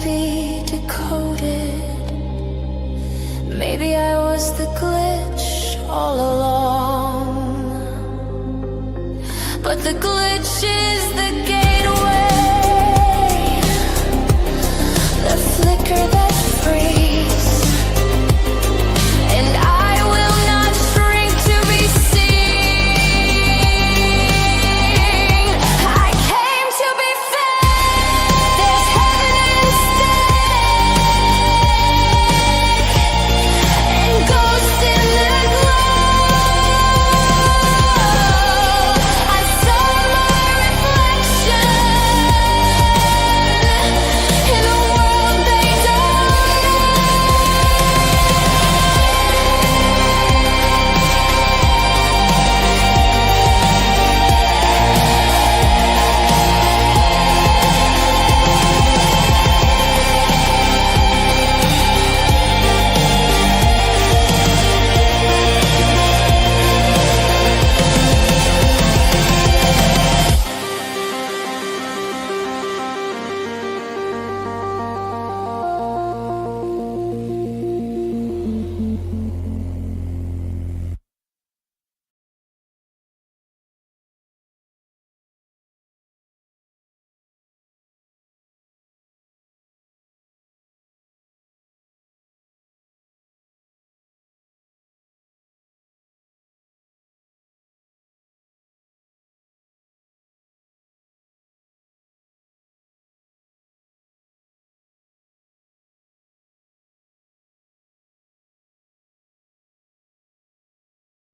be decoded. Maybe I was the glitch all along, but the glitch is the gateway, the flicker that frees, and I will not shrink to be seen. I came to be fed. There's heaven instead, and ghosts in the glow. I saw my reflection in a world they don't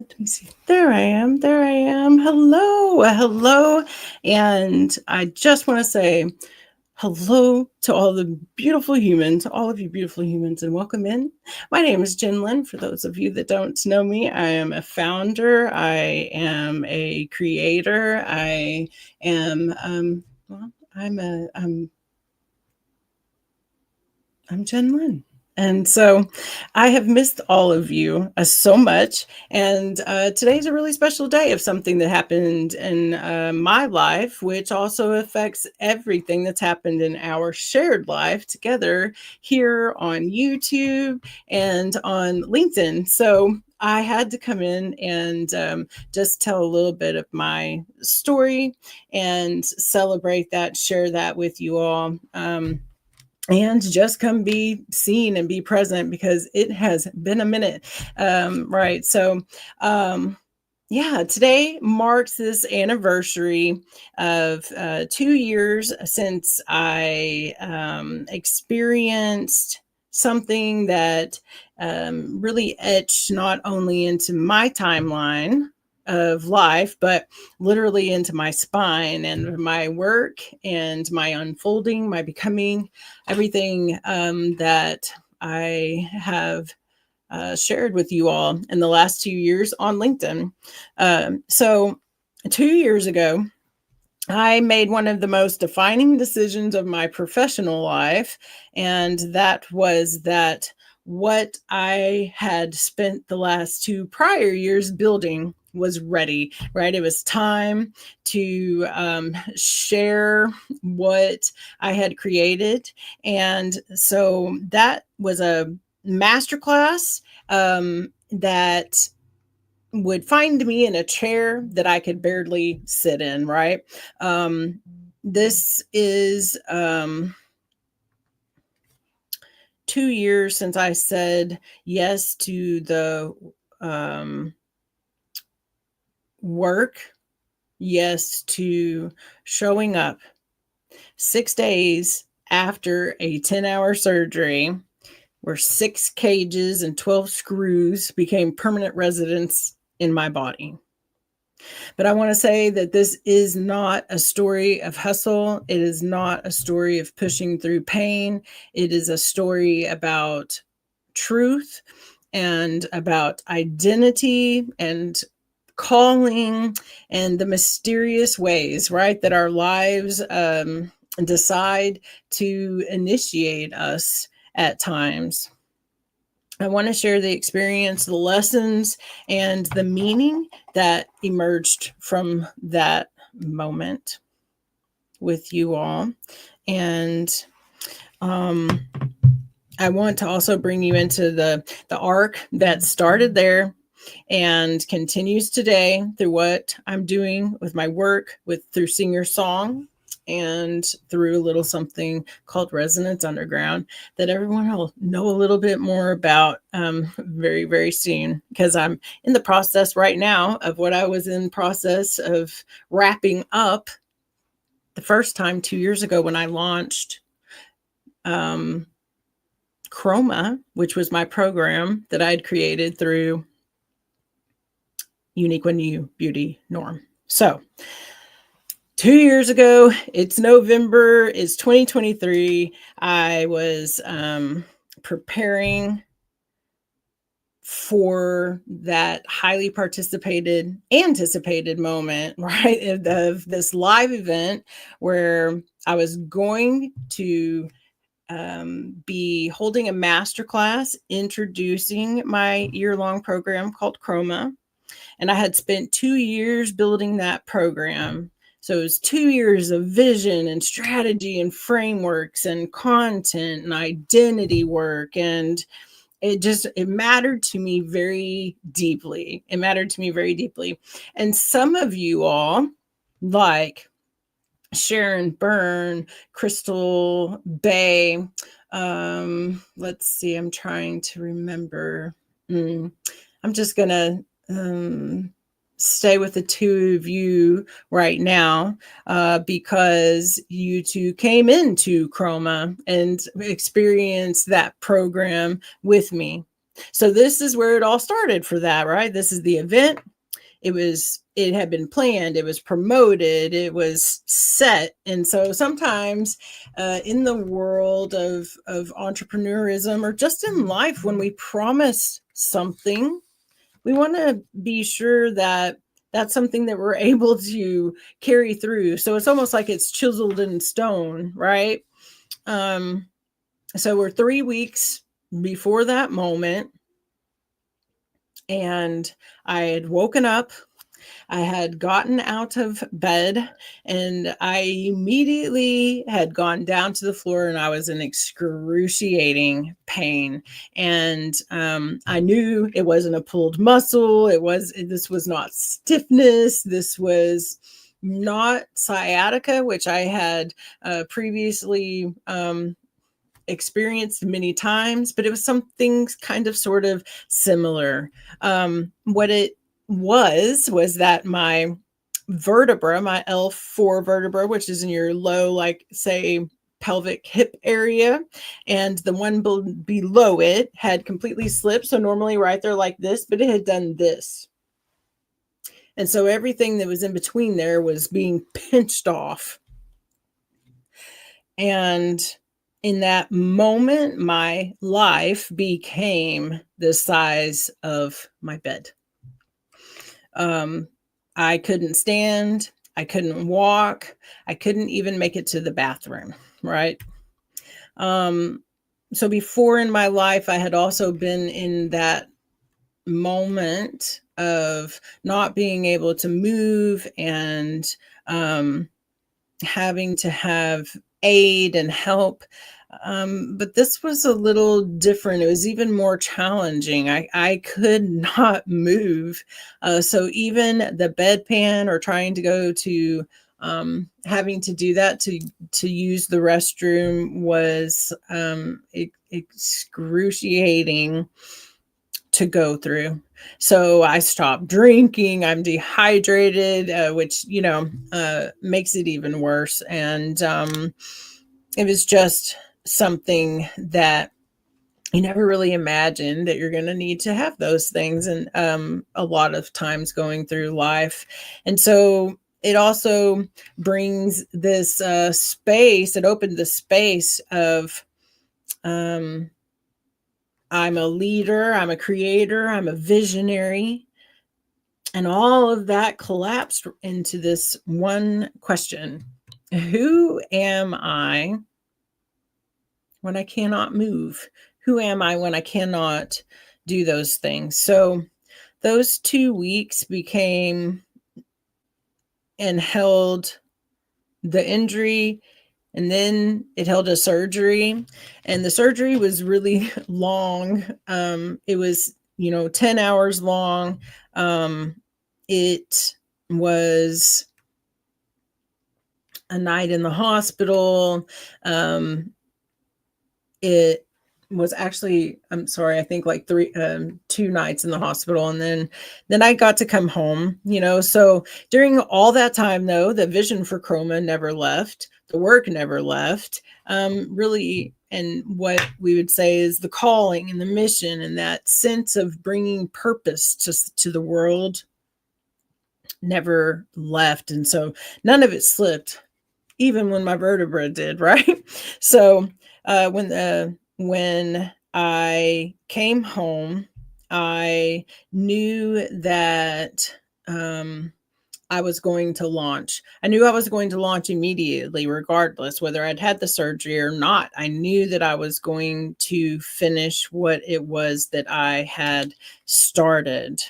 Let me see. There I am. There I am. Hello. Hello. And I just want to say hello to all the beautiful humans, all of you beautiful humans, and welcome in. My name is Jen Lynn. For those of you that don't know me, I am a founder. I am a creator. I am, I'm Jen Lynn. And so I have missed all of you so much. And today's a really special day of something that happened in my life, which also affects everything that's happened in our shared life together here on YouTube and on LinkedIn. So I had to come in and just tell a little bit of my story and celebrate that, share that with you all. And just come be seen and be present because it has been a minute. Right. So, yeah, today marks this anniversary of 2 years since I experienced something that really etched not only into my timeline of life, but literally into my spine and my work and my unfolding, my becoming, everything that I have shared with you all in the last 2 years on LinkedIn. So 2 years ago, I made one of the most defining decisions of my professional life, and that was that what I had spent the last 2 prior years building was ready, right? It was time to share what I had created. And so that was a masterclass that would find me in a chair that I could barely sit in, right? This is 2 years since I said yes to the work, yes to showing up 6 days after a 10-hour surgery where 6 cages and 12 screws became permanent residents in my body. But I want to say that this is not a story of hustle. It is not a story of pushing through pain. It is a story about truth and about identity and calling and the mysterious ways, right, that our lives decide to initiate us at times. I want to share the experience, the lessons, and the meaning that emerged from that moment with you all. And I want to also bring you into the arc that started there and continues today through what I'm doing with my work through singer song and through a little something called Resonance Underground that everyone will know a little bit more about very, very soon, because I'm in the process right now of what I was in process of wrapping up the first time 2 years ago when I launched Chroma, which was my program that I'd created through Unique When You Beauty Norm. So 2 years ago, it's November, it's 2023. I was preparing for that highly anticipated moment, right, of this live event where I was going to be holding a masterclass introducing my year-long program called Chroma. And I had spent 2 years building that program. So it was 2 years of vision and strategy and frameworks and content and identity work. And it mattered to me very deeply. It mattered to me very deeply. And some of you all, like Sharon Byrne, Crystal Bay. Let's see, I'm trying to remember. I'm just going to stay with the two of you right now because you two came into Chroma and experienced that program with me. So this is where it all started for that, right? This is the event. It had been planned, it was promoted, it was set. And so sometimes in the world of entrepreneurism or just in life, when we promise something, we want to be sure that that's something that we're able to carry through. So it's almost like it's chiseled in stone, right? So we're 3 weeks before that moment, and I had woken up. I had gotten out of bed and I immediately had gone down to the floor and I was in excruciating pain. And I knew it wasn't a pulled muscle. This was not stiffness. This was not sciatica, which I had previously experienced many times, but it was something kind of sort of similar. What it was that my vertebra, my L4 vertebra, which is in your low, like say pelvic hip area, and the one below it had completely slipped. So normally right there like this, but it had done this. And so everything that was in between there was being pinched off. And in that moment, my life became the size of my bed. I couldn't stand, I couldn't walk, I couldn't even make it to the bathroom, right? So before in my life, I had also been in that moment of not being able to move and having to have aid and help. But this was a little different. It was even more challenging. I could not move. So even the bedpan or trying to go to having to do that to use the restroom was excruciating to go through. So I stopped drinking. I'm dehydrated, which, makes it even worse. And it was just something that you never really imagined that you're going to need to have those things. And a lot of times going through life. And so it also brings this space, it opened the space of, I'm a leader, I'm a creator, I'm a visionary. And all of that collapsed into this one question: who am I when I cannot move? Who am I when I cannot do those things? So those 2 weeks became and held the injury and then it held a surgery, and the surgery was really long. It was, 10 hours long. It was a night in the hospital. It was actually, I'm sorry, I think like 2 nights in the hospital, and then I got to come home. So during all that time, though, the vision for Chroma never left, the work never left. Really, and what we would say is the calling and the mission and that sense of bringing purpose to the world never left. And so none of it slipped, even when my vertebra did, right? So when I came home, I knew that I was going to launch. I knew I was going to launch immediately, regardless whether I'd had the surgery or not. I knew that I was going to finish what it was that I had started.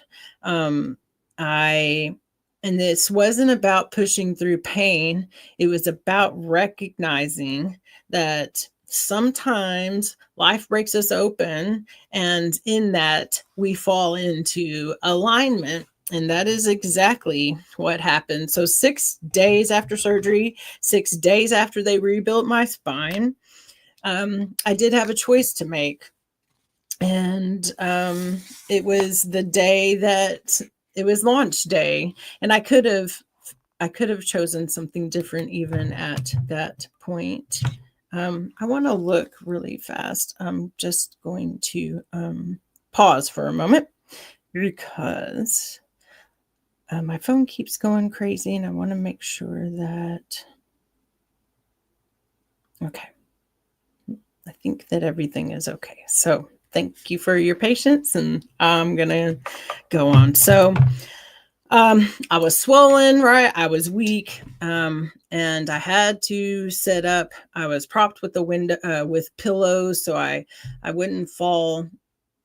I and this wasn't about pushing through pain. It was about recognizing that sometimes life breaks us open, and in that we fall into alignment. And that is exactly what happened. So 6 days after surgery, 6 days after they rebuilt my spine, I did have a choice to make. And it was the day that it was launch day, and I could have chosen something different even at that point. I want to look really fast. I'm just going to pause for a moment because my phone keeps going crazy, and I want to make sure that, okay, I think that everything is okay. So thank you for your patience, and I'm going to go on. So I was swollen, right? I was weak, and I had to sit up. I was propped with the window with pillows, so I wouldn't fall,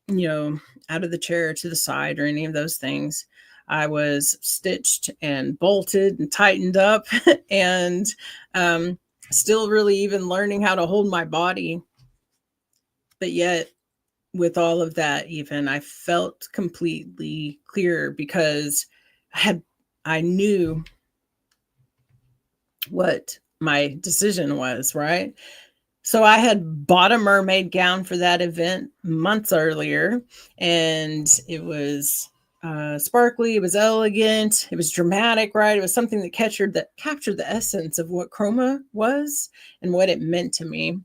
out of the chair to the side or any of those things. I was stitched and bolted and tightened up, and still really even learning how to hold my body. But yet, with all of that, even I felt completely clear because I knew what my decision was, right? So I had bought a mermaid gown for that event months earlier, and it was sparkly, it was elegant, it was dramatic, right? It was something that captured the essence of what Chroma was and what it meant to me.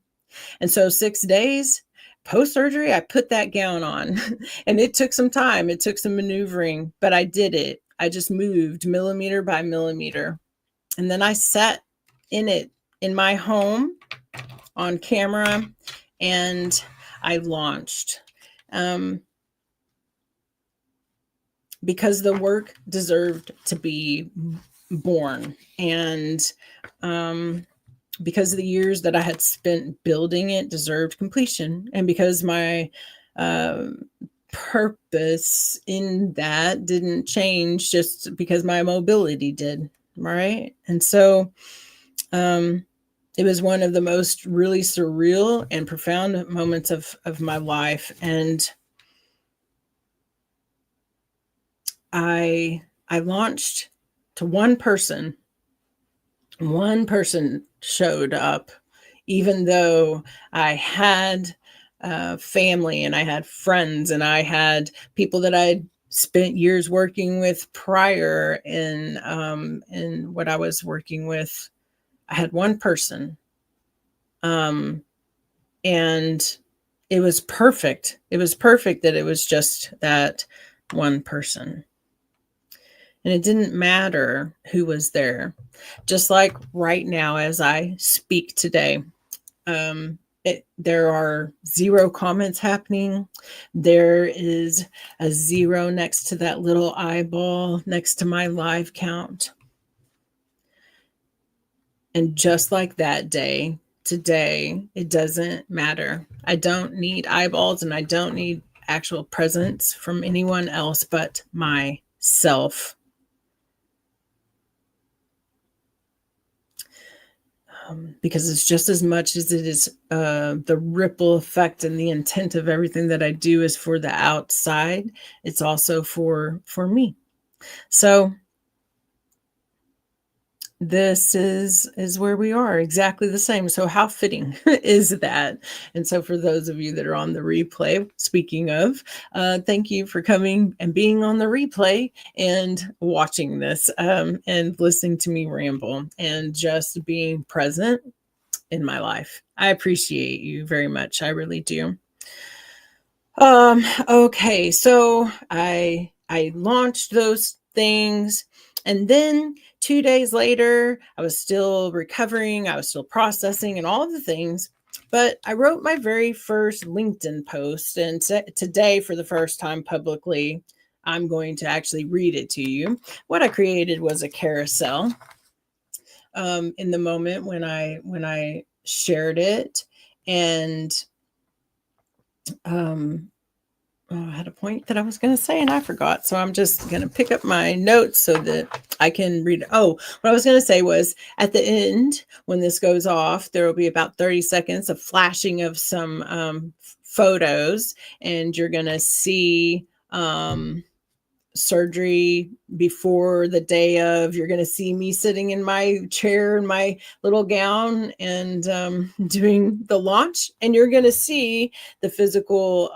And so 6 days post surgery, I put that gown on, and it took some time, it took some maneuvering, but I did it. I just moved millimeter by millimeter, and then I sat in it in my home on camera, and I launched. Because the work deserved to be born, and because the years that I had spent building it deserved completion, and because my purpose in that didn't change just because my mobility did, right? And so it was one of the most really surreal and profound moments of my life. And I launched to one person. One person showed up, even though I had family, and I had friends, and I had people that I'd spent years working with prior in what I was working with. I had one person, and it was perfect. It was perfect that it was just that one person. And it didn't matter who was there. Just like right now, as I speak today, there are 0 comments happening. There is a 0 next to that little eyeball next to my live count. And just like that day, today, it doesn't matter. I don't need eyeballs, and I don't need actual presence from anyone else but myself. because it's just as much as it is the ripple effect and the intent of everything that I do is for the outside. It's also for me. So this is where we are, exactly the same. So how fitting is that? And so for those of you that are on the replay, speaking of, thank you for coming and being on the replay and watching this and listening to me ramble and just being present in my life. I appreciate you very much. I really do. Okay, so I launched those things, and then 2 days later, I was still recovering, I was still processing and all of the things, but I wrote my very first LinkedIn post, and today for the first time publicly, I'm going to actually read it to you. What I created was a carousel in the moment when I shared it, and I had a point that I was going to say and I forgot. So I'm just going to pick up my notes so that I can read. Oh, what I was going to say was at the end, when this goes off, there will be about 30 seconds of flashing of some photos, and you're going to see surgery before the day of. You're going to see me sitting in my chair in my little gown and doing the launch, and you're going to see the physical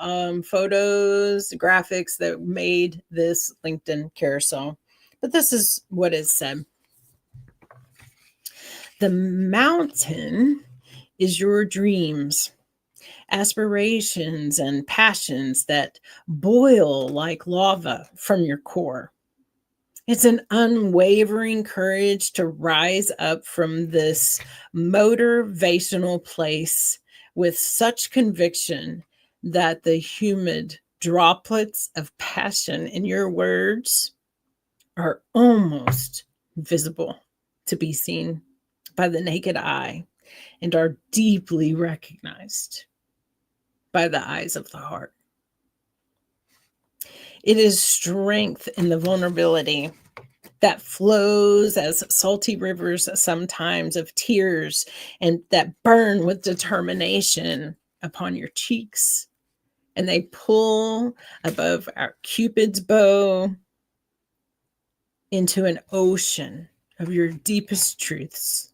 photos, graphics that made this LinkedIn carousel. But this is what is said. The mountain is your dreams, aspirations, and passions that boil like lava from your core. It's an unwavering courage to rise up from this motivational place with such conviction that the humid droplets of passion in your words are almost visible to be seen by the naked eye and are deeply recognized by the eyes of the heart. It is strength in the vulnerability that flows as salty rivers sometimes of tears and that burn with determination upon your cheeks. And they pull above our Cupid's bow into an ocean of your deepest truths,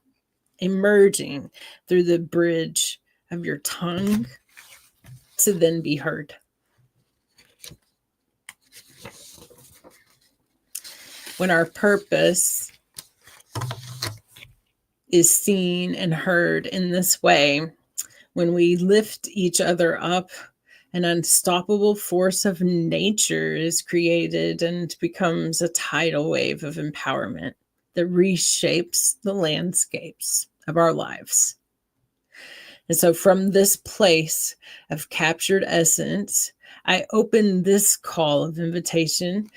emerging through the bridge of your tongue to then be heard. When our purpose is seen and heard in this way, when we lift each other up, an unstoppable force of nature is created and becomes a tidal wave of empowerment that reshapes the landscapes of our lives. And so from this place of captured essence, I open this call of invitation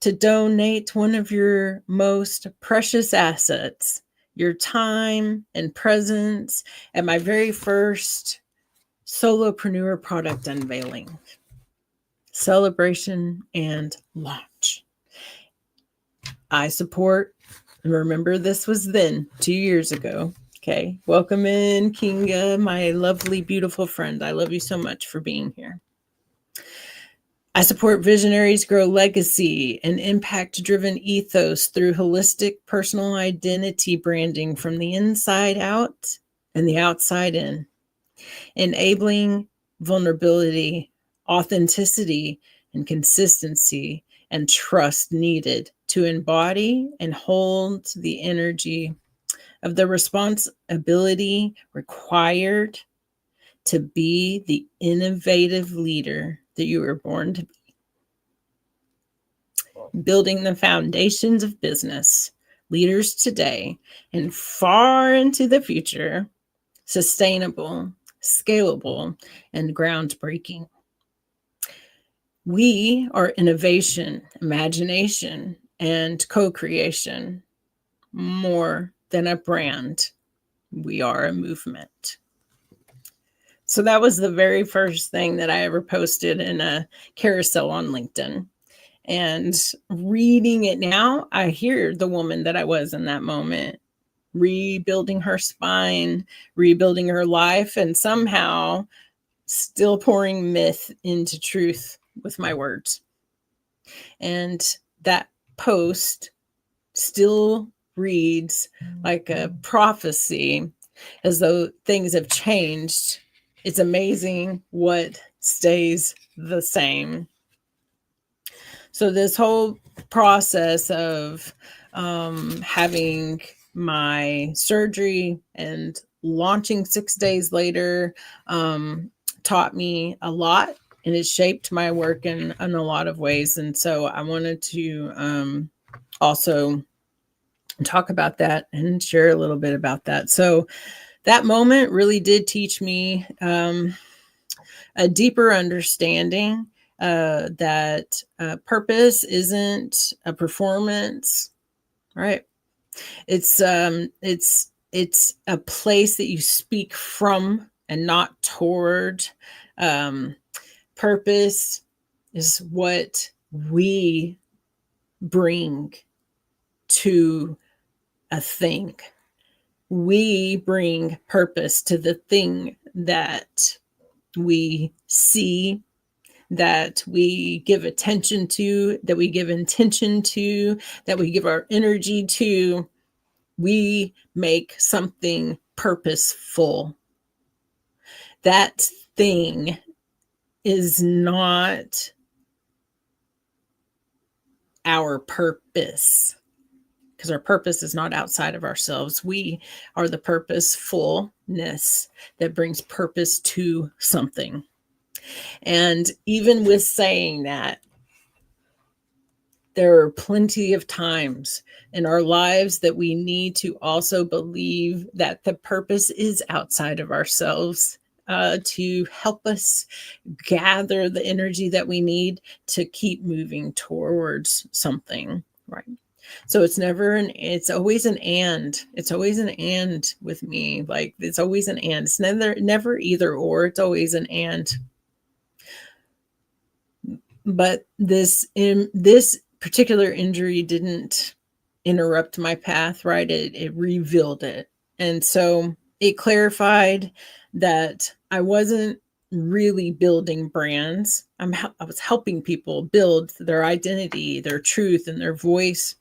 to donate one of your most precious assets, your time and presence, at my very first solopreneur product unveiling, celebration, and launch. I support, and remember this was then 2 years ago. Okay, welcome in, Kinga, my lovely, beautiful friend. I love you so much for being here. I support visionaries grow legacy and impact-driven ethos through holistic personal identity branding from the inside out and the outside in, enabling vulnerability, authenticity, and consistency and trust needed to embody and hold the energy of the responsibility required to be the innovative leader that you were born to be. Building the foundations of business, leaders today and far into the future, sustainable, scalable, and groundbreaking. We are innovation, imagination, and co-creation. More than a brand, we are a movement. So that was the very first thing that I ever posted in a carousel on LinkedIn. And reading it now, I hear the woman that I was in that moment. rebuilding her spine, rebuilding her life, and somehow still pouring myth into truth with my words. And that post still reads like a prophecy, as though things have changed. It's amazing what stays the same. So this whole process of having my surgery and launching 6 days later taught me a lot, and it shaped my work in a lot of ways. And so I wanted to also talk about that and share a little bit about that. So that moment really did teach me a deeper understanding that purpose isn't a performance, right? It's a place that you speak from and not toward. Purpose is what we bring to a thing. We bring purpose to the thing that we see, that we give attention to, that we give intention to, that we give our energy to. We make something purposeful. That thing is not our purpose, because our purpose is not outside of ourselves. We are the purposefulness that brings purpose to something. And even with saying that, there are plenty of times in our lives that we need to also believe that the purpose is outside of ourselves, to help us gather the energy that we need to keep moving towards something, right? So it's always an and. It's always an and with me. Like, it's always an and. It's never either or. It's always an and. But this particular injury didn't interrupt my path, right? It revealed it. And so it clarified that I wasn't really building brands. I was helping people build their identity, their truth, and their voice.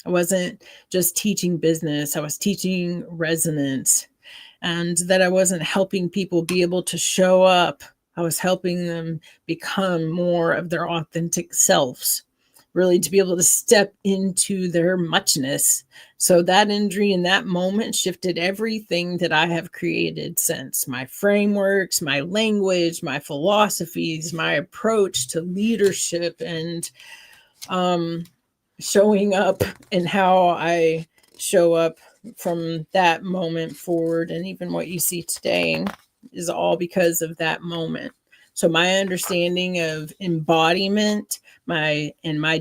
I wasn't just teaching business. I was teaching resonance, and that I wasn't helping people be able to show up. I was helping them become more of their authentic selves, really to be able to step into their muchness. So that injury in that moment shifted everything that I have created since: my frameworks, my language, my philosophies, my approach to leadership, and showing up, and how I show up from that moment forward. And even what you see today is all because of that moment. So my understanding of embodiment, my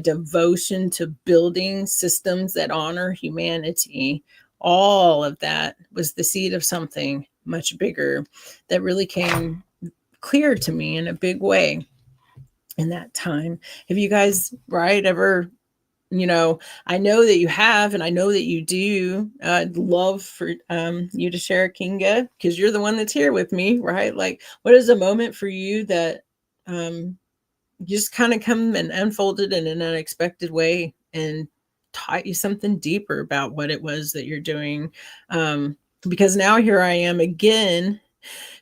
devotion to building systems that honor humanity, all of that was the seed of something much bigger that really came clear to me in a big way in that time. Have you guys, right, ever, I know that you have, and I know that you do. I'd love for you to share, Kinga, because you're the one that's here with me, right? Like, what is a moment for you that you just kind of come and unfolded in an unexpected way and taught you something deeper about what it was that you're doing? Because now here I am again,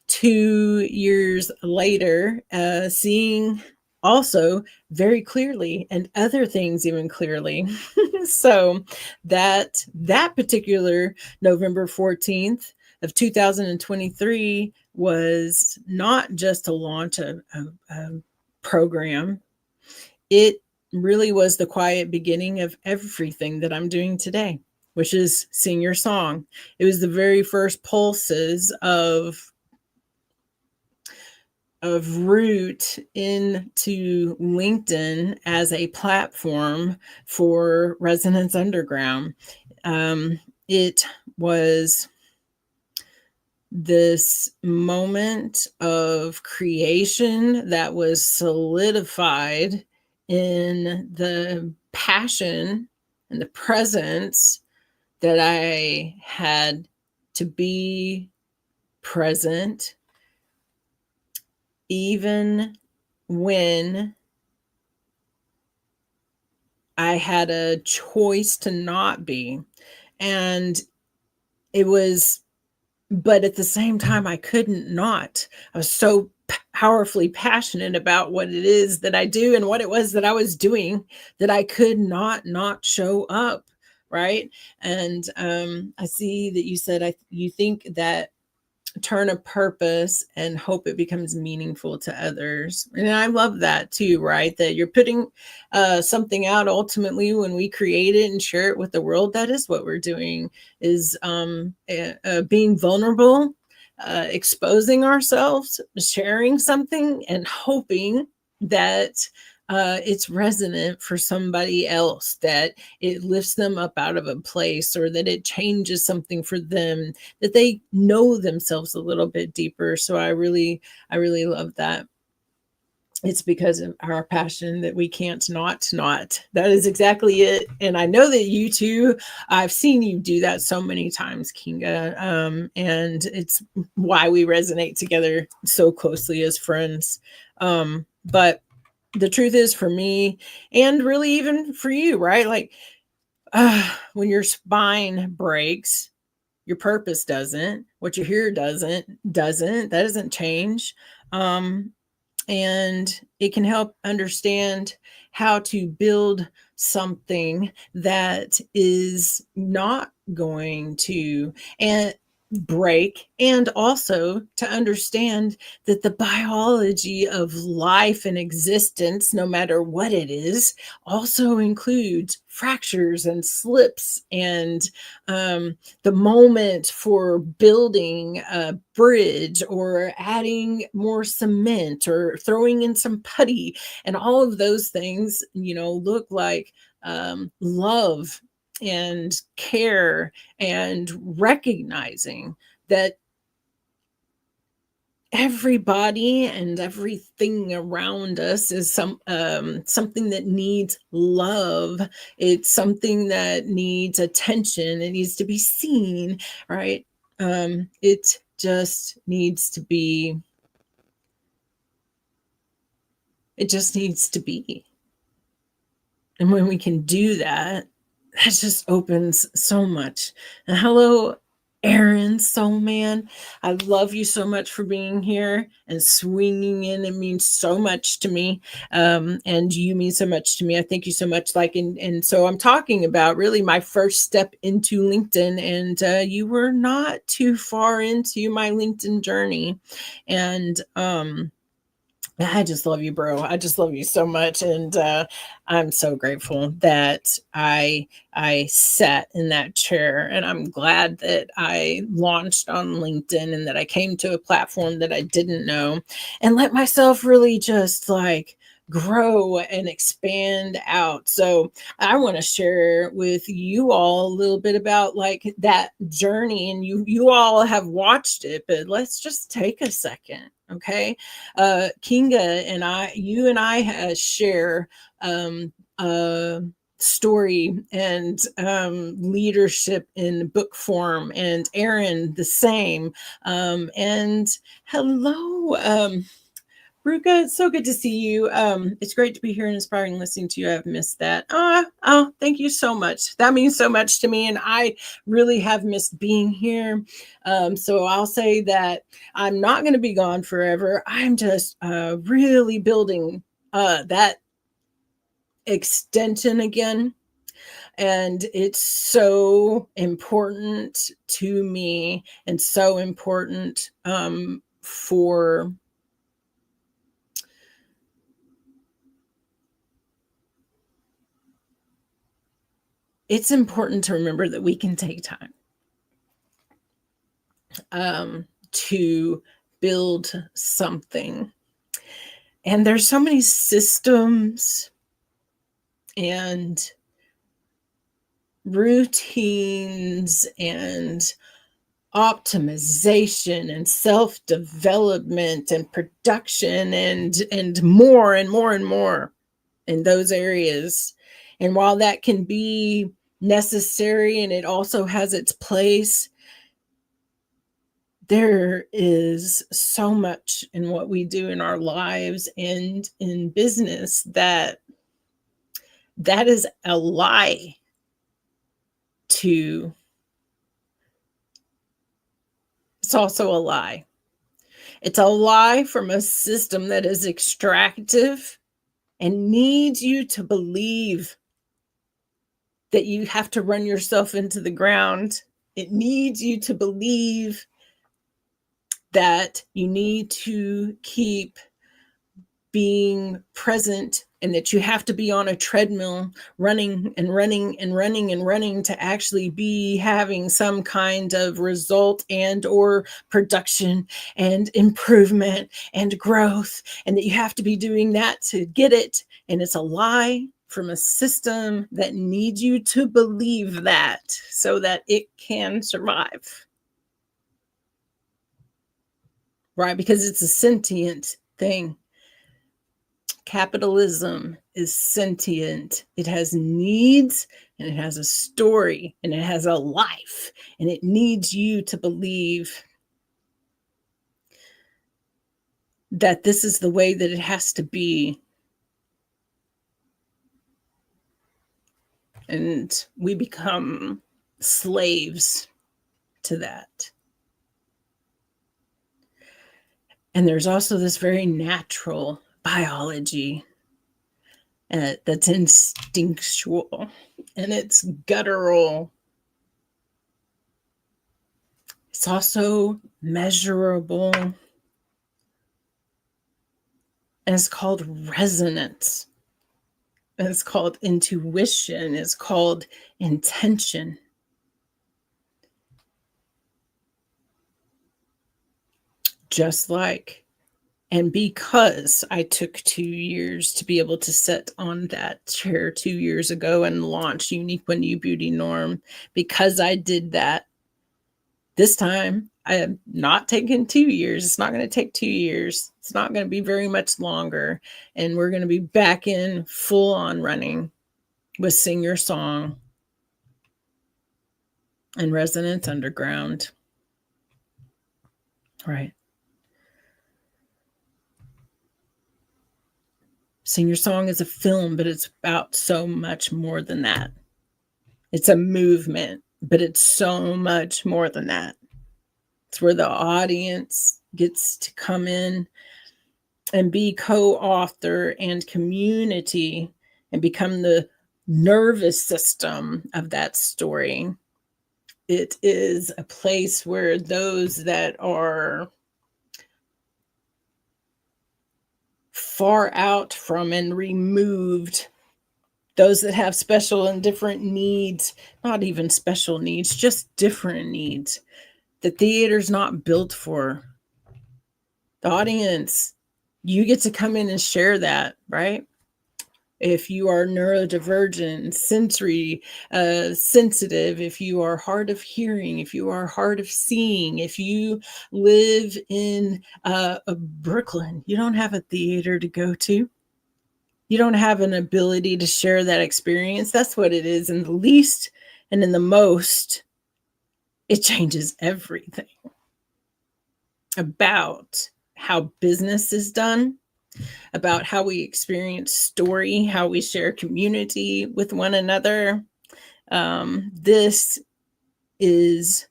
2 years later, seeing also very clearly, and other things even clearly. So that particular November 14th of 2023 was not just to launch a program. It really was the quiet beginning of everything that I'm doing today, which is Sing Your Song. It was the very first pulses of root into LinkedIn as a platform for Resonance Underground. It was this moment of creation that was solidified in the passion and the presence that I had to be present even when I had a choice to not be. And it was, but at the same time, I couldn't not. I was so powerfully passionate about what it is that I do and what it was that I was doing that I could not show up. Right. And I see that you said you think that turn a purpose and hope it becomes meaningful to others. And I love that too, right? That you're putting something out ultimately when we create it and share it with the world. That is what we're doing, is being vulnerable, exposing ourselves, sharing something, and hoping that it's resonant for somebody else, that it lifts them up out of a place, or that it changes something for them, that they know themselves a little bit deeper. So I really love that. It's because of our passion that we can't not. That is exactly it. And I know that you too, I've seen you do that so many times, Kinga. And it's why we resonate together so closely as friends. But the truth is, for me, and really even for you, right? Like, when your spine breaks, your purpose doesn't. What you hear doesn't. That doesn't change. Um, and it can help understand how to build something that is not going to and break, and also to understand that the biology of life and existence, no matter what it is, also includes fractures and slips, and the moment for building a bridge, or adding more cement, or throwing in some putty, and all of those things, look like love and care, and recognizing that everybody and everything around us is something that needs love. It's something that needs attention. It needs to be seen, right? It just needs to be. It just needs to be. And when we can do that, that just opens so much. And hello, Aaron, Soul Man. I love you so much for being here and swinging in. It means so much to me. And you mean so much to me. I thank you so much. And so I'm talking about really my first step into LinkedIn, and you were not too far into my LinkedIn journey. And I just love you, bro. I just love you so much, and I'm so grateful that I sat in that chair, and I'm glad that I launched on LinkedIn, and that I came to a platform that I didn't know, and let myself really just like grow and expand out. So I want to share with you all a little bit about like that journey, and you all have watched it, but let's just take a second, okay? Kinga and you and I share a story and leadership in book form, and Aaron the same. And hello, Ruka, it's so good to see you. It's great to be here and inspiring listening to you. I've missed that. Oh, thank you so much. That means so much to me, and I really have missed being here. So I'll say that I'm not going to be gone forever. I'm just really building that extension again. And it's so important to me, and so important for it's important to remember that we can take time to build something. And there's so many systems and routines and optimization and self-development and production and more and more and more in those areas. And while that can be necessary and it also has its place. There is so much in what we do in our lives and in business that is a lie to it's also a lie. It's a lie from a system that is extractive and needs you to believe that you have to run yourself into the ground. It needs you to believe that you need to keep being present and that you have to be on a treadmill running and running and running and running to actually be having some kind of result and or production and improvement and growth, and that you have to be doing that to get it. And it's a lie from a system that needs you to believe that so that it can survive, right? Because it's a sentient thing. Capitalism is sentient. It has needs and it has a story and it has a life, and it needs you to believe that this is the way that it has to be. And we become slaves to that. And there's also this very natural biology that's instinctual and it's guttural. It's also measurable. And it's called resonance. And it's called intuition. It's called intention. Just like, and because I took 2 years to be able to sit on that chair 2 years ago and launch Unique When You Beauty Norm, because I did that, this time I am not taking 2 years. It's not going to take 2 years. It's not going to be very much longer. And we're going to be back in full on running with Sing Your Song and Resonance Underground. Right. Sing Your Song is a film, but it's about so much more than that. It's a movement, but it's so much more than that. It's where the audience gets to come in and be co-author and community and become the nervous system of that story. It is a place where those that are far out from and removed, those that have special and different needs, not even special needs, just different needs, the theater's not built for. The audience, you get to come in and share that, right? If you are neurodivergent, sensory sensitive, if you are hard of hearing, if you are hard of seeing, if you live in Brooklyn, you don't have a theater to go to. You don't have an ability to share that experience. That's what it is. In the least and in the most, it changes everything about how business is done, about how we experience story, how we share community with one another. This is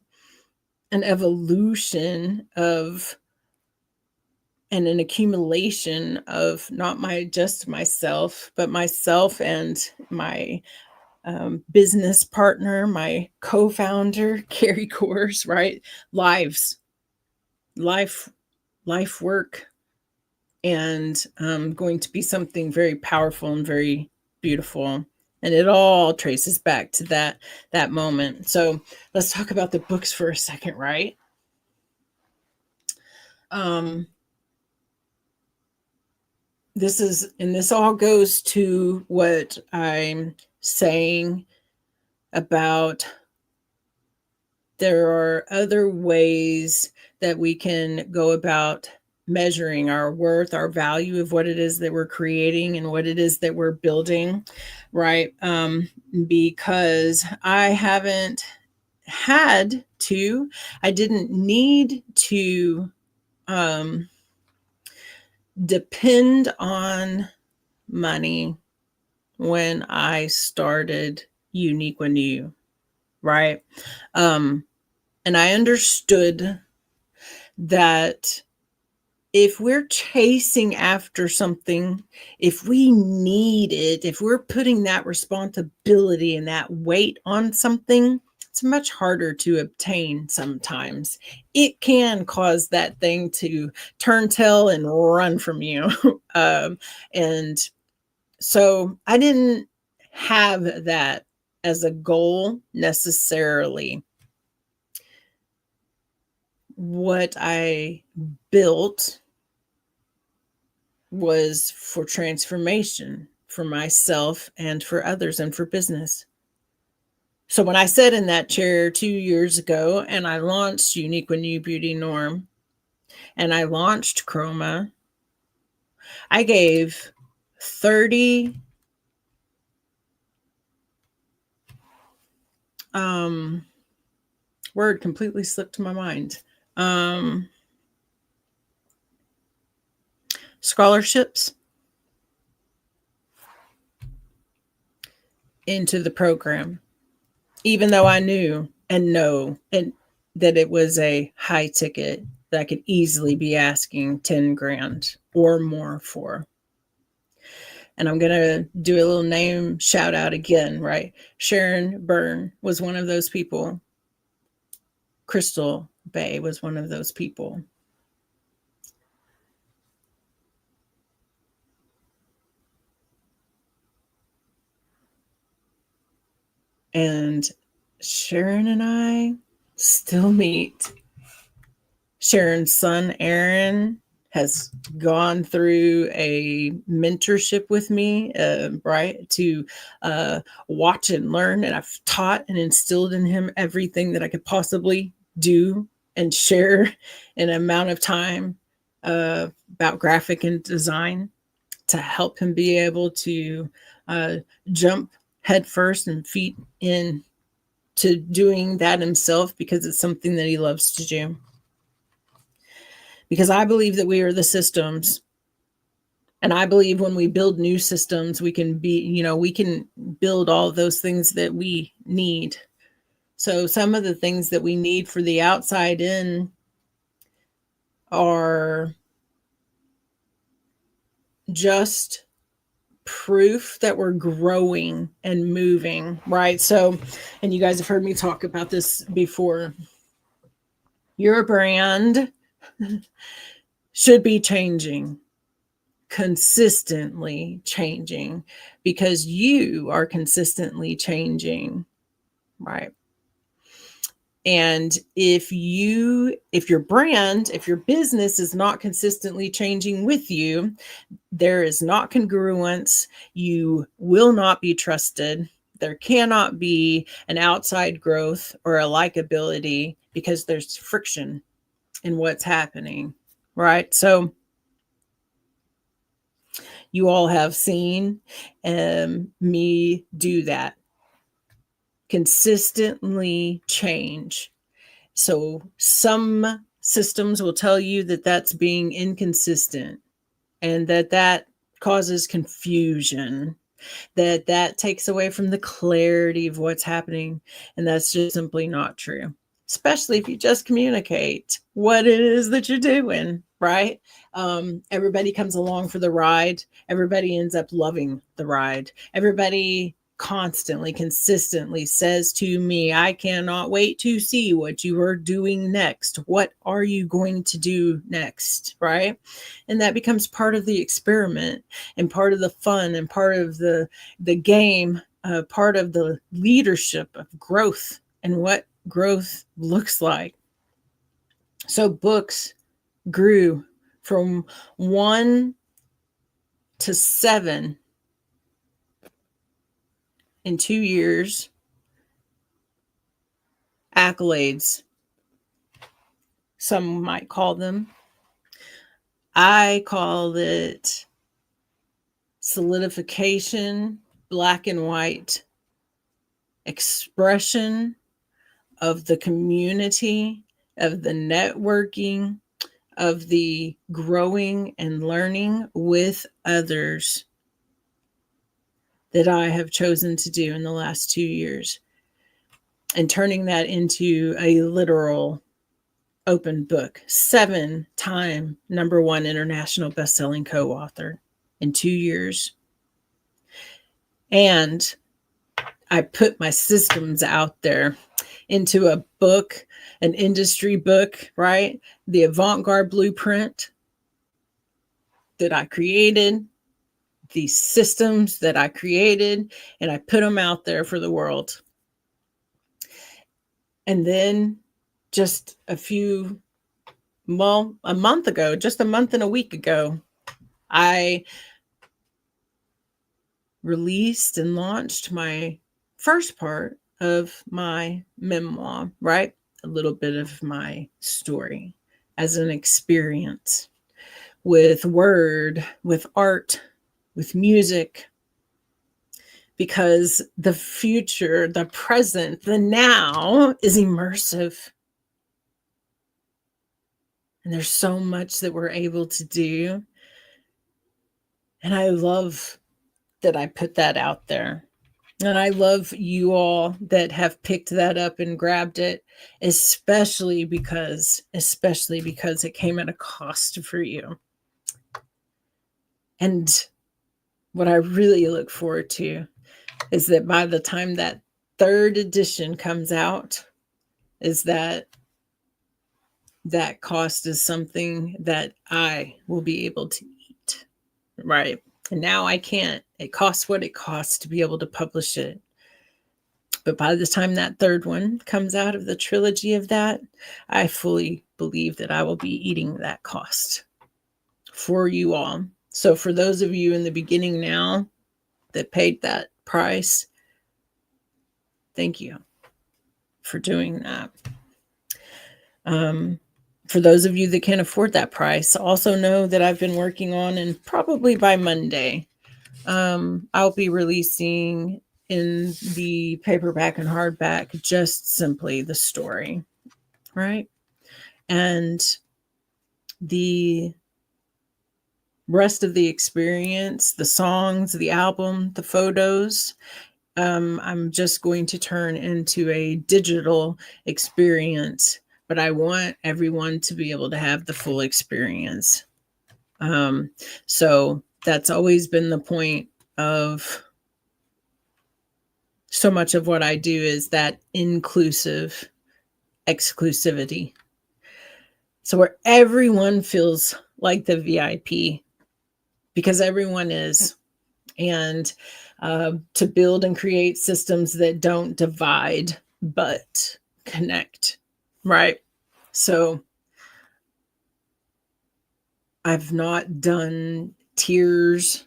an evolution of and an accumulation of not just myself, but myself and my business partner, my co-founder, Carrie Course, right? Life, work, and going to be something very powerful and very beautiful. And it all traces back to that moment. So let's talk about the books for a second, right? This all goes to what I'm saying about there are other ways that we can go about measuring our worth, our value of what it is that we're creating and what it is that we're building, right? Because I haven't had to, I didn't need to um, depend on money when I started Unique When You, right? Um, and I understood that if we're chasing after something, if we need it, if we're putting that responsibility and that weight on something, it's much harder to obtain sometimes. It can cause that thing to turn tail and run from you. And so I didn't have that as a goal necessarily. What I built was for transformation for myself and for others and for business. So when I sat in that chair 2 years ago and I launched Unique When You Beauty Norm and I launched Chroma, I gave 30 word completely slipped my mind. Scholarships into the program, even though I knew and know and that it was a high ticket that I could easily be asking 10 grand or more for. And I'm going to do a little name shout out again, right? Sharon Byrne was one of those people. Crystal Bay was one of those people. And Sharon and I still meet. Sharon's son, Aaron, has gone through a mentorship with me, right, to watch and learn. And I've taught and instilled in him everything that I could possibly do and share in an amount of time about graphic and design to help him be able to jump headfirst and feet in to doing that himself because it's something that he loves to do. Because I believe that we are the systems. And I believe when we build new systems, we can we can build all those things that we need. So some of the things that we need for the outside in are just proof that we're growing and moving, right? So, and you guys have heard me talk about this before. Your brand should be changing, consistently changing, because you are consistently changing, right? And if your brand, if your business is not consistently changing with you, there is not congruence. You will not be trusted. There cannot be an outside growth or a likability because there's friction in what's happening, right? So you all have seen me do that. Consistently change. So some systems will tell you that that's being inconsistent and that causes confusion, that takes away from the clarity of what's happening. And that's just simply not true, especially if you just communicate what it is that you're doing, right? Everybody comes along for the ride. Everybody ends up loving the ride. Everybody constantly, consistently says to me, I cannot wait to see what you are doing next. What are you going to do next? Right? And that becomes part of the experiment and part of the fun and part of the game, part of the leadership of growth and what growth looks like. So books grew from 1 to 7 in 2 years. Accolades, some might call them. I call it solidification, black and white expression of the community, of the networking, of the growing and learning with others that I have chosen to do in the last 2 years, and turning that into a literal open book. 7-time #1 international best-selling co-author in 2 years. And I put my systems out there into a book, an industry book, right? The avant-garde blueprint that I created, these systems that I created, and I put them out there for the world. And then just a month ago, just a month and a week ago, I released and launched my first part of my memoir, right? A little bit of my story as an experience with word, with art, with music, because the future, the present, the now is immersive. And there's so much that we're able to do. And I love that I put that out there. And I love you all that have picked that up and grabbed it, especially because it came at a cost for you. And what I really look forward to is that by the time that 3rd edition comes out, is that cost is something that I will be able to eat, right? And now I can't. It costs what it costs to be able to publish it. But by the time that 3rd one comes out of the trilogy of that, I fully believe that I will be eating that cost for you all. So for those of you in the beginning now that paid that price, thank you for doing that. For those of you that can't afford that price, also know that I've been working on, and probably by Monday, I'll be releasing in the paperback and hardback just simply the story, right? And the rest of the experience, the songs, the album, the photos, I'm just going to turn into a digital experience, but I want everyone to be able to have the full experience. So that's always been the point of so much of what I do, is that inclusive exclusivity. So where everyone feels like the VIP, because everyone is, and to build and create systems that don't divide but connect, right? So I've not done tiers.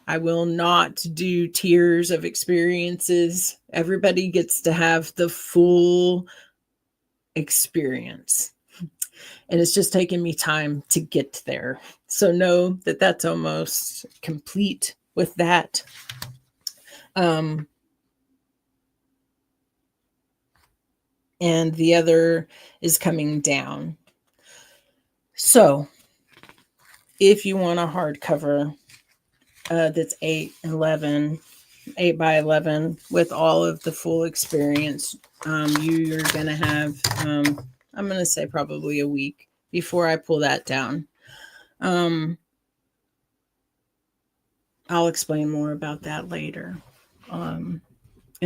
I will not do tiers of experiences. Everybody gets to have the full experience. And it's just taken me time to get there. So know that that's almost complete with that. And the other is coming down. So if you want a hardcover that's 8 by 11 with all of the full experience, you're going to have, I'm going to say probably a week before I pull that down. I'll explain more about that later in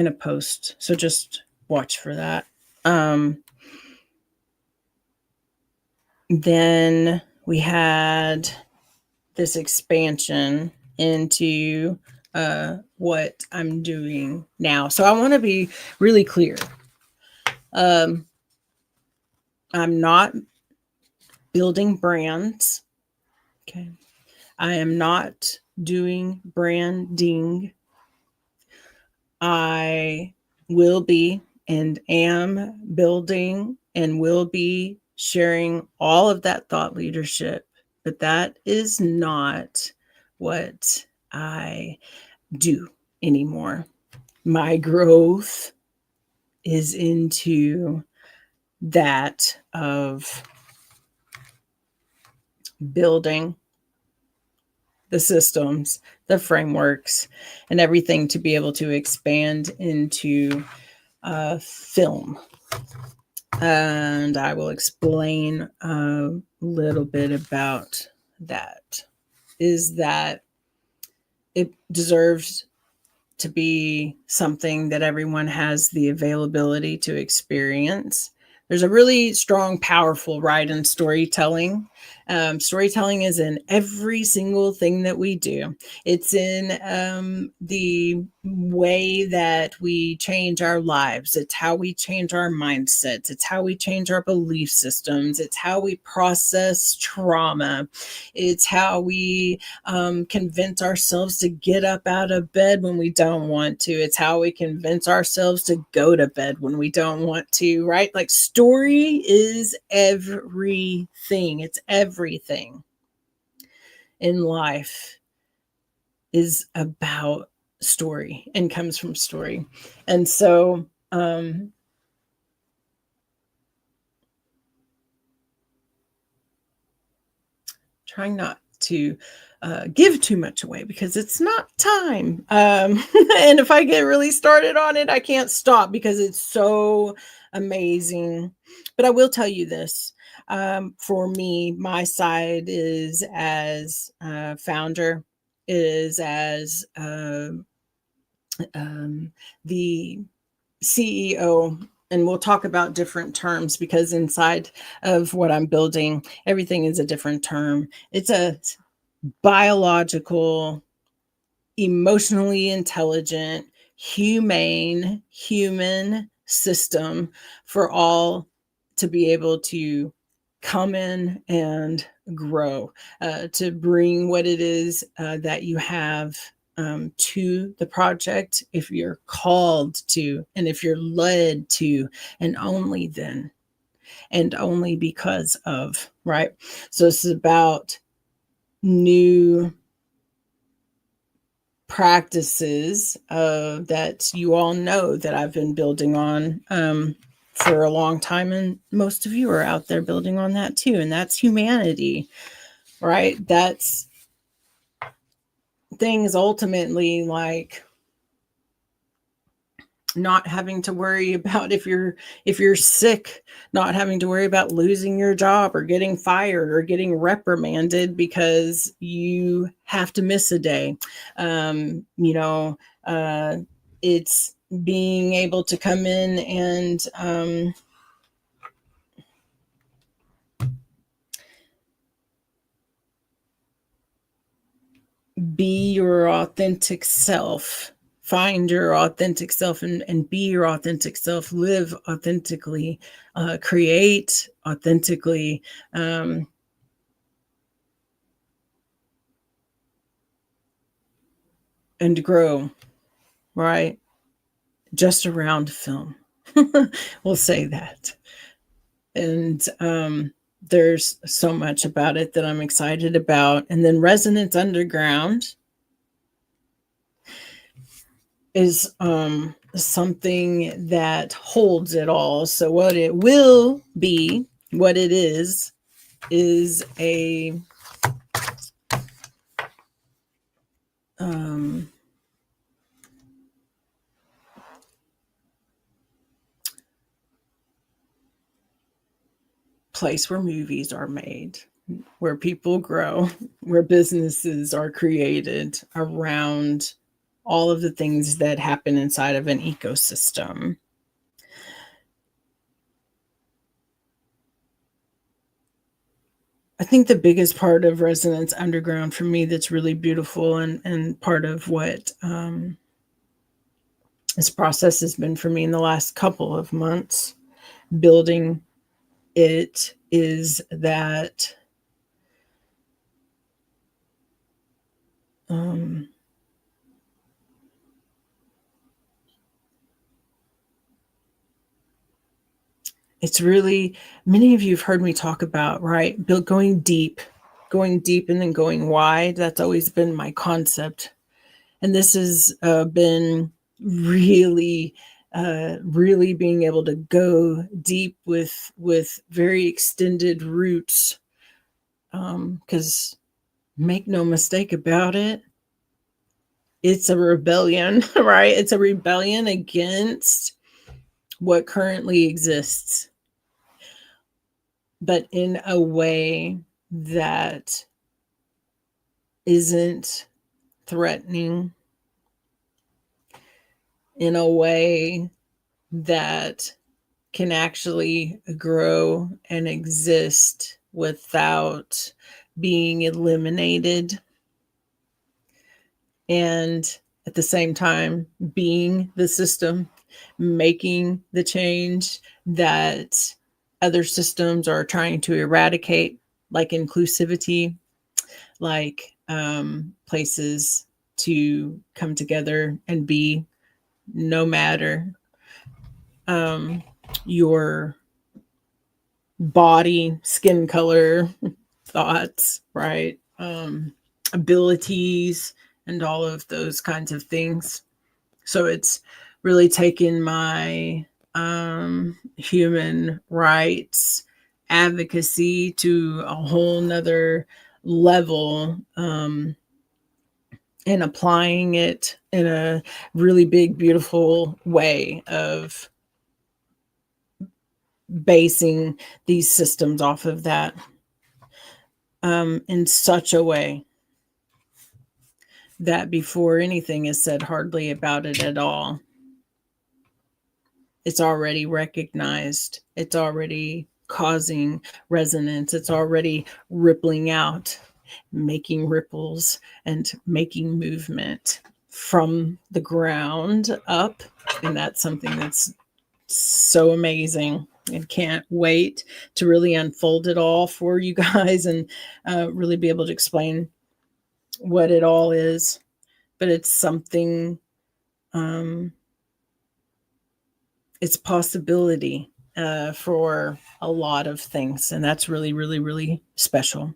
a post. So just watch for that. Then we had this expansion into what I'm doing now. So I want to be really clear. I'm not building brands. Okay. I am not doing branding. I will be and am building and will be sharing all of that thought leadership but that is not what I do anymore. My growth is into that of building the systems, the frameworks, and everything to be able to expand into film. And I will explain a little bit about that. Is that it deserves to be something that everyone has the availability to experience. There's a really strong, powerful right in storytelling. Storytelling is in every single thing that we do. It's in the way that we change our lives. It's how we change our mindsets. It's how we change our belief systems. It's how we process trauma. It's how we convince ourselves to get up out of bed when we don't want to. It's how we convince ourselves to go to bed when we don't want to, right? Like, story is everything. It's everything in life is about story and comes from story. And so, trying not to give too much away because it's not time. And if I get really started on it, I can't stop because it's so amazing. But I will tell you this. For me, my side is as founder, is as the CEO, and we'll talk about different terms because inside of what I'm building, everything is a different term. It's a biological, emotionally intelligent, humane, human system for all to be able to come in and grow, to bring what it is that you have to the project if you're called to, and if you're led to, and only then, and only because of, right? So this is about new practices that you all know that I've been building on for a long time, and most of you are out there building on that too, and that's humanity, right? That's things ultimately like not having to worry about if you're sick, not having to worry about losing your job or getting fired or getting reprimanded because you have to miss a day. It's being able to come in and be your authentic self, find your authentic self, and be your authentic self, live authentically, create authentically, and grow, right? Just around film. We'll say that. And there's so much about it that I'm excited about. And then Resonance Underground is something that holds it all. So what it will be, what it is a place where movies are made, where people grow, where businesses are created around all of the things that happen inside of an ecosystem. I think the biggest part of Resonance Underground for me that's really beautiful, and part of what this process has been for me in the last couple of months building it, is that it's really, many of you have heard me talk about, right, going deep going deep and then going wide. That's always been my concept. And this has been really, really being able to go deep with very extended roots. Because make no mistake about it, it's a rebellion, right? It's a rebellion against what currently exists, but in a way that isn't threatening, in a way that can actually grow and exist without being eliminated, and at the same time being the system, making the change that other systems are trying to eradicate, like inclusivity, like places to come together and be, no matter your body, skin color, thoughts, right? Abilities, and all of those kinds of things. So it's really taken my human rights advocacy to a whole nother level, and applying it in a really big, beautiful way of basing these systems off of that, in such a way that before anything is said hardly about it at all, it's already recognized, it's already causing resonance, it's already rippling out, making ripples and making movement from the ground up. And that's something that's so amazing, and can't wait to really unfold it all for you guys, and really be able to explain what it all is. But it's something, it's possibility for a lot of things, and that's really, really, really special.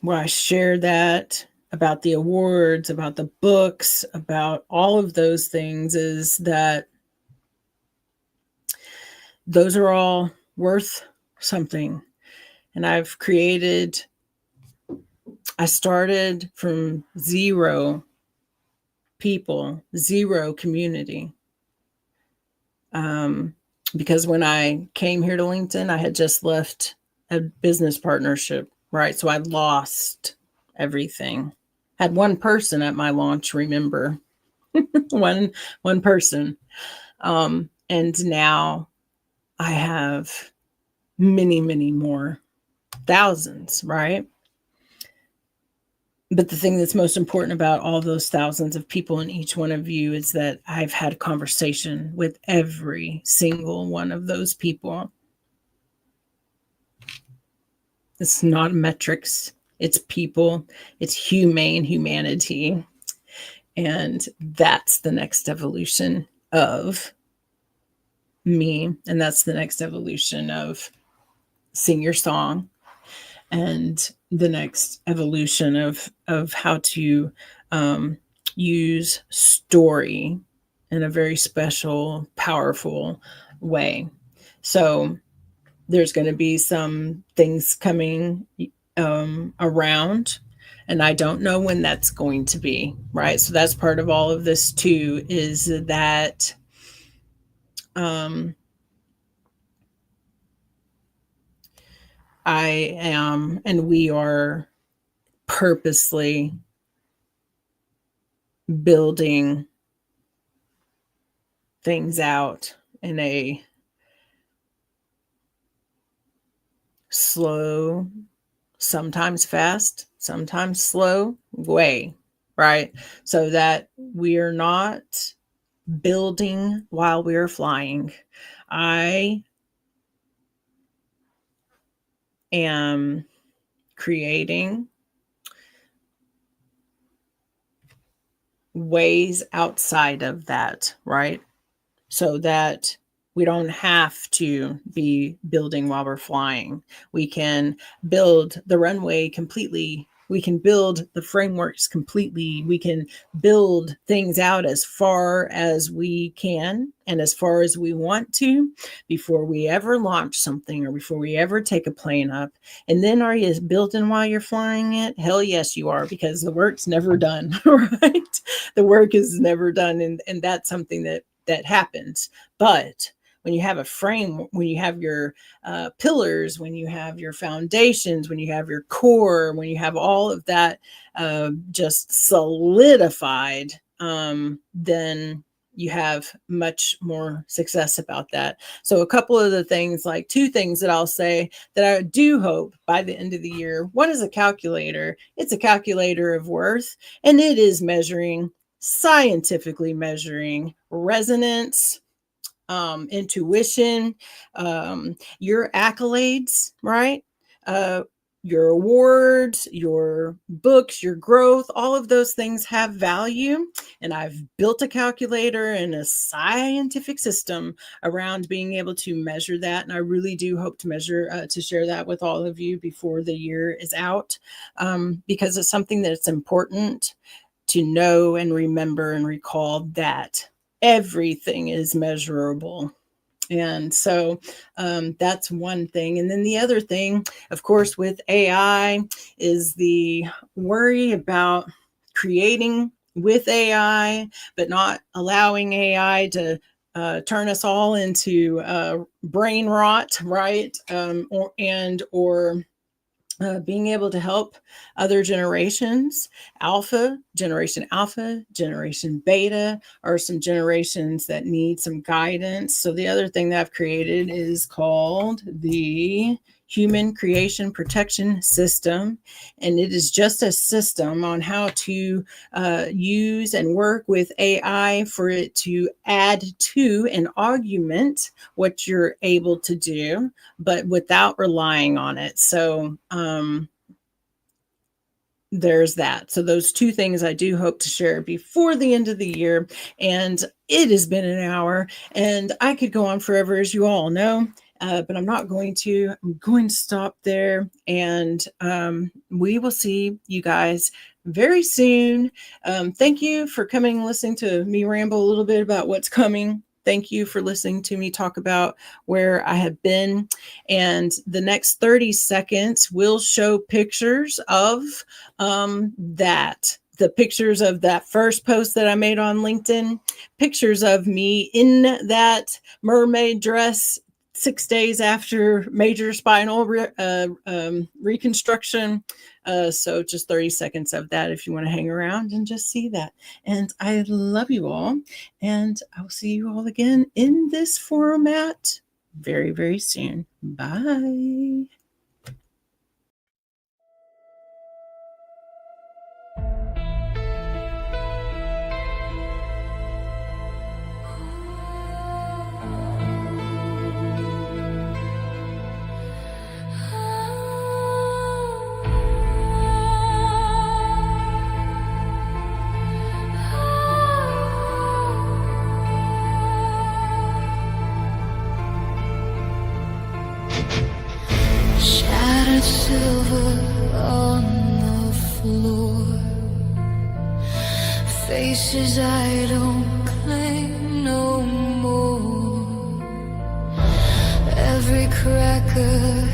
Where I share that about the awards, about the books, about all of those things, is that those are all worth something. And I started from 0 people, 0 community. Because when I came here to LinkedIn, I had just left a business partnership, right? So I lost everything. Had one person at my launch, remember, one person. And now I have many, many more, thousands, right? But the thing that's most important about all those thousands of people and each one of you is that I've had a conversation with every single one of those people. It's not metrics, it's people, it's humanity. And that's the next evolution of me. And that's the next evolution of Sing Your Song, and the next evolution of how to use story in a very special, powerful way. So there's going to be some things coming around, and I don't know when that's going to be, right? So that's part of all of this too, is that I am, and we are purposely building things out in a slow, sometimes fast, sometimes slow way, right? So that we're not building while we're flying. I am creating ways outside of that, right? So that We don't have to be building while we're flying. We can build the runway completely. We can build the frameworks completely. We can build things out as far as we can and as far as we want to before we ever launch something or before we ever take a plane up. And then are you building while you're flying it? Hell yes, you are, because the work's never done, right? The work is never done. And that's something that happens. But when you have a frame, when you have your pillars, when you have your foundations, when you have your core, when you have all of that just solidified, then you have much more success about that. So a couple of the things, like two things that I'll say that I do hope by the end of the year. One is a calculator. It's a calculator of worth, and it is scientifically measuring resonance, intuition, your accolades, right? Your awards, your books, your growth, all of those things have value. And I've built a calculator and a scientific system around being able to measure that. And I really do hope to share that with all of you before the year is out, because it's something that's important to know and remember and recall that everything is measurable. And so that's one thing. And then the other thing, of course, with AI is the worry about creating with AI, but not allowing AI to turn us all into brain rot, right? Or being able to help other generations. Generation Alpha, Generation Beta are some generations that need some guidance. So the other thing that I've created is called the Human Creation Protection System. And it is just a system on how to use and work with AI for it to add to and augment what you're able to do, but without relying on it. So there's that. So those two things I do hope to share before the end of the year. And it has been an hour, and I could go on forever, as you all know. But I'm not going to. I'm going to stop there, and we will see you guys very soon. Thank you for coming and listening to me ramble a little bit about what's coming. Thank you for listening to me talk about where I have been. And the next 30 seconds will show pictures of the pictures of that first post that I made on LinkedIn, pictures of me in that mermaid dress 6 days after major spinal reconstruction. So just 30 seconds of that if you want to hang around and just see that. And I love you all. And I'll see you all again in this format very, very soon. Bye. Shattered silver on the floor, faces I don't claim no more. Every cracker